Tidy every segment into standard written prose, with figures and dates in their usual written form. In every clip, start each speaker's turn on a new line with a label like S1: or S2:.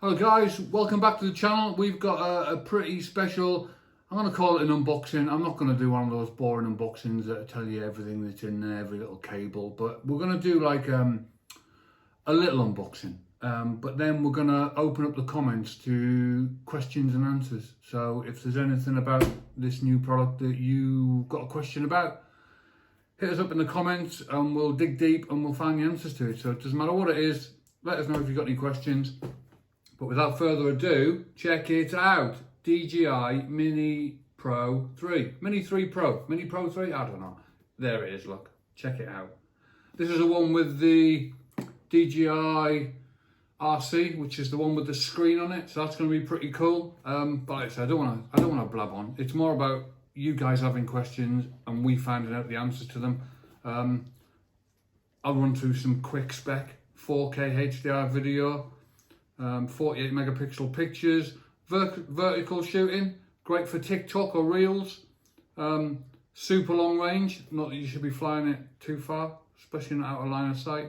S1: Hello guys, welcome back to the channel. We've got a pretty special, I'm going to call it an unboxing. I'm not going to do one of those boring unboxings that tell you everything that's in there, every little cable, but we're going to do like a little unboxing. But then we're going to open up the comments to questions and answers. So if there's anything about this new product that you've got a question about, hit us up in the comments and we'll dig deep and we'll find the answers to it. So it doesn't matter what it is, let us know if you've got any questions. But without further ado, check it out. DJI Mini Pro 3. Mini 3 Pro. Mini Pro 3? I don't know. There it is, look. Check it out. This is the one with the DJI RC, which is the one with the screen on it. So that's going to be pretty cool. But like I said, I don't want to blab on. It's more about you guys having questions and we finding out the answers to them. I'll run through some quick spec 4K HDR video. 48 megapixel pictures, vertical shooting, great for TikTok or Reels, super long range, not that you should be flying it too far, especially not out of line of sight.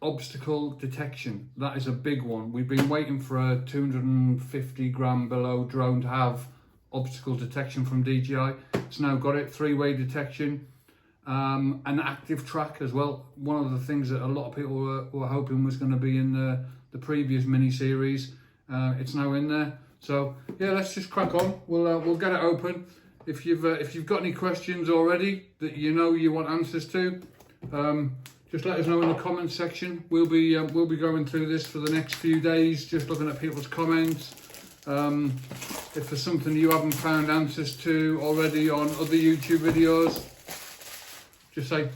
S1: Obstacle detection, that is a big one. We've been waiting for a 250 gram below drone to have obstacle detection from DJI. It's now got it, 3-way detection. An active track as well. One of the things that a lot of people were hoping was going to be in the previous mini series. It's now in there. So yeah, let's just crack on. We'll get it open. If you've got any questions already that you know you want answers to, just let us know in the comments section. We'll be going through this for the next few days, just looking at people's comments. If there's something you haven't found answers to already on other YouTube videos, just say,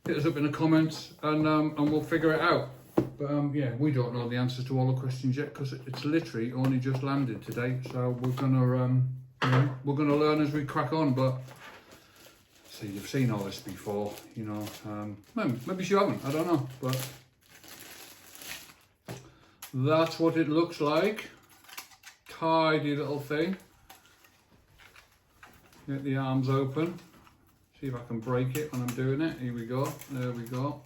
S1: hit us up in the comments and we'll figure it out. But yeah, we don't know the answers to all the questions yet because it's literally only just landed today. So we're gonna learn as we crack on. But see, you've seen all this before, you know. Maybe you haven't, I don't know. But that's what it looks like. Tidy little thing. Get the arms open. See if I can break it when I'm doing it. Here we go. There we go.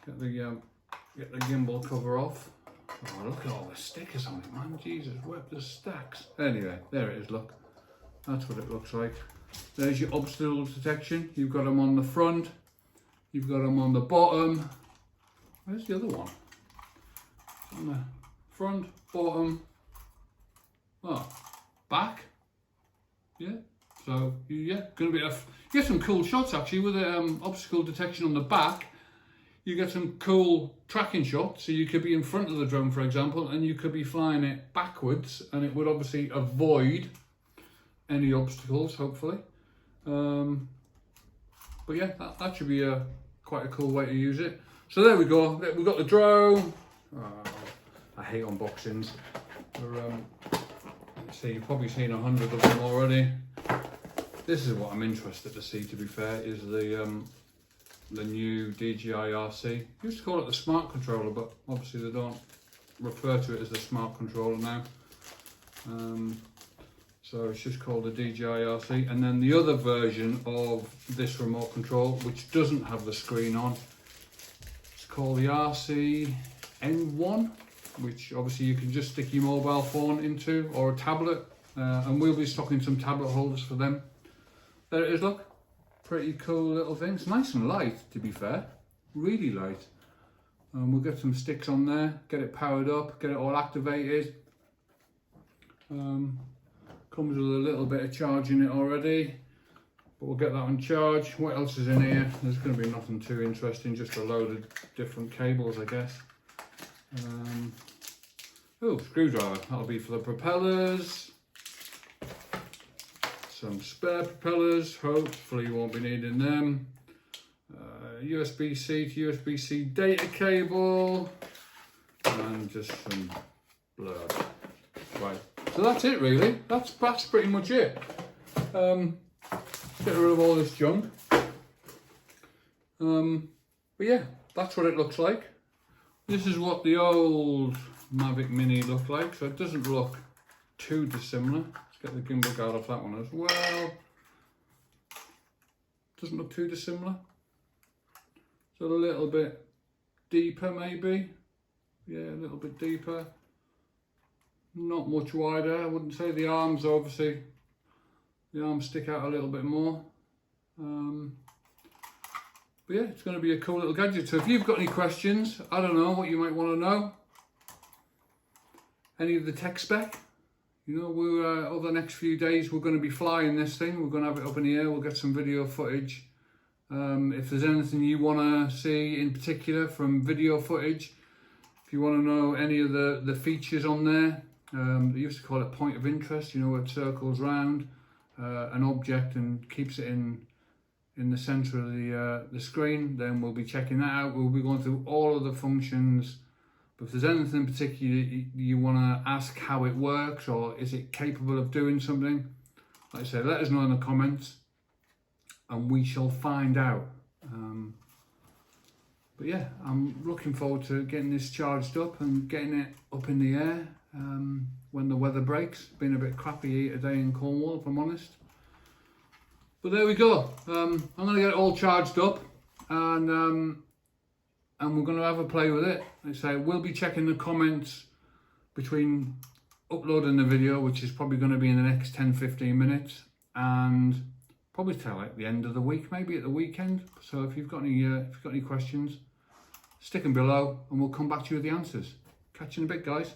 S1: Get the gimbal cover off. Oh, look at all the stickers on it, man. Jesus, web the stacks. Anyway, there it is. Look, that's what it looks like. There's your obstacle detection. You've got them on the front. You've got them on the bottom. Where's the other one? On the front, bottom. Oh, back. Yeah. So yeah, gonna be get some cool shots actually with the obstacle detection on the back. You get some cool tracking shots. So you could be in front of the drone, for example, and you could be flying it backwards, and it would obviously avoid any obstacles, hopefully. But yeah, that should be quite a cool way to use it. So there we go. We've got the drone. Oh, I hate unboxings. See, you've probably seen 100 of them already. This is what I'm interested to see, to be fair, is the new DJI RC. Used to call it the smart controller, but obviously they don't refer to it as the smart controller now. So it's just called the DJI RC. And then the other version of this remote control, which doesn't have the screen on, it's called the RC N1, which obviously you can just stick your mobile phone into, or a tablet, and we'll be stocking some tablet holders for them. There it is, look. Pretty cool little thing. It's nice and light, to be fair. Really light. We'll get some sticks on there, get it powered up, get it all activated. Comes with a little bit of charge in it already, but we'll get that on charge. What else is in here? There's going to be nothing too interesting, just a load of different cables, I guess. Oh, screwdriver. That'll be for the propellers. Some spare propellers, hopefully you won't be needing them. USB-C to USB-C data cable, and just some blurb. Right, so that's it really. That's pretty much it. Get rid of all this junk. But yeah, that's what it looks like. This is what the old Mavic Mini looked like, so it doesn't look too dissimilar. Get the gimbal guard off that one as well. Doesn't look too dissimilar. So a little bit deeper maybe. Yeah, a little bit deeper. Not much wider, I wouldn't say. The arms, obviously, the arms stick out a little bit more. But yeah, it's going to be a cool little gadget. So if you've got any questions, I don't know what you might want to know, any of the tech spec, you know, we're over the next few days we're going to be flying this thing. We're going to have it up in the air. We'll get some video footage. If there's anything you want to see in particular from video footage, if you want to know any of the features on there, they used to call it point of interest, you know, where it circles round an object and keeps it in the center of the screen, then we'll be checking that out. We'll be going through all of the functions. But if there's anything in particular you want to ask how it works, or is it capable of doing something, like I say, let us know in the comments and we shall find out. But yeah, I'm looking forward to getting this charged up and getting it up in the air when the weather breaks. Been a bit crappy today in Cornwall, if I'm honest. But there we go. I'm going to get it all charged up, and we're going to have a play with it. Like I say, we'll be checking the comments between uploading the video, which is probably going to be in the next 10-15 minutes, and probably till like the end of the week, maybe at the weekend. So if you've got any questions, stick them below, and we'll come back to you with the answers. Catch you in a bit, guys.